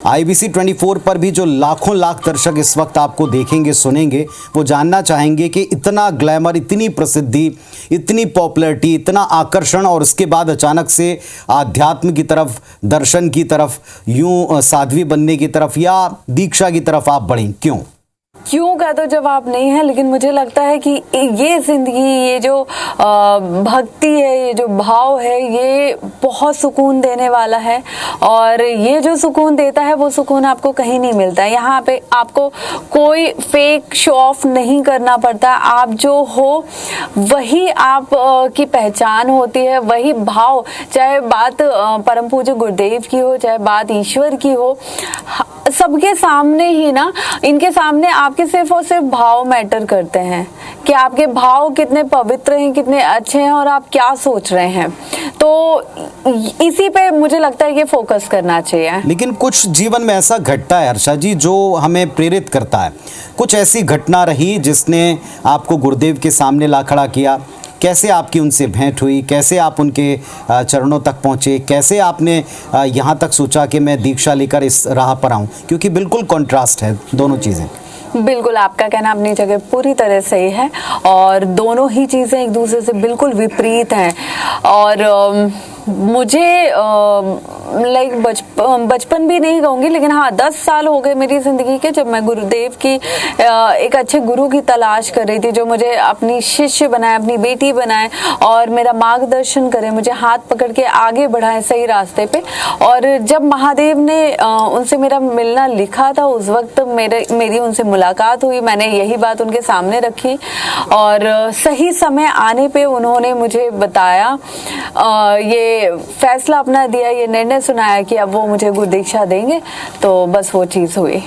IBC 24 पर भी जो लाखों लाख दर्शक इस वक्त आपको देखेंगे सुनेंगे, वो जानना चाहेंगे कि इतना ग्लैमर, इतनी प्रसिद्धि, इतनी पॉपुलैरिटी, इतना आकर्षण और उसके बाद अचानक से आध्यात्म की तरफ, दर्शन की तरफ, यूं साध्वी बनने की तरफ या दीक्षा की तरफ आप बढ़ें, क्यों का तो जवाब नहीं है, लेकिन मुझे लगता है कि ये जिंदगी, ये जो भक्ति है, ये जो भाव है, ये बहुत सुकून देने वाला है। और ये जो सुकून देता है वो सुकून आपको कहीं नहीं मिलता है। यहाँ पे आपको कोई फेक शो ऑफ नहीं करना पड़ता। आप जो हो वही आप की पहचान होती है, वही भाव, चाहे बात परम पूज्य गुरुदेव की हो, चाहे बात ईश्वर की हो, सबके सामने ही ना, इनके सामने आपके सिर्फ और सिर्फ भाव मैटर करते हैं कि आपके भाव कितने पवित्र हैं, कितने अच्छे हैं और आप क्या सोच रहे हैं। तो इसी पे मुझे लगता है कि फोकस करना चाहिए। लेकिन कुछ जीवन में ऐसा घटता है हर्षा जी जो हमें प्रेरित करता है। कुछ ऐसी घटना रही जिसने आपको गुरुदेव के सामने ला खड़ा किया? कैसे आपकी उनसे भेंट हुई? कैसे आप उनके चरणों तक पहुँचे? कैसे आपने यहाँ तक सोचा कि मैं दीक्षा लेकर इस राह पर आऊँ? क्योंकि बिल्कुल कॉन्ट्रास्ट है दोनों चीज़ें। बिल्कुल, आपका कहना अपनी जगह पूरी तरह सही है और दोनों ही चीज़ें एक दूसरे से बिल्कुल विपरीत हैं। और मुझे बचपन भी नहीं कहूँगी, लेकिन हाँ 10 साल हो गए मेरी ज़िंदगी के, जब मैं गुरुदेव की एक अच्छे गुरु की तलाश कर रही थी, जो मुझे अपनी शिष्य बनाए, अपनी बेटी बनाए और मेरा मार्गदर्शन करे, मुझे हाथ पकड़ के आगे बढ़ाए सही रास्ते पे। और जब महादेव ने उनसे मेरा मिलना लिखा था, उस वक्त मेरी उनसे मुलाकात हुई। मैंने यही बात उनके सामने रखी और सही समय आने पे उन्होंने मुझे बताया, ये फैसला अपना दिया, ये निर्णय सुनाया कि अब वो मुझे गुरु दीक्षा देंगे। तो बस वो चीज़ हुई।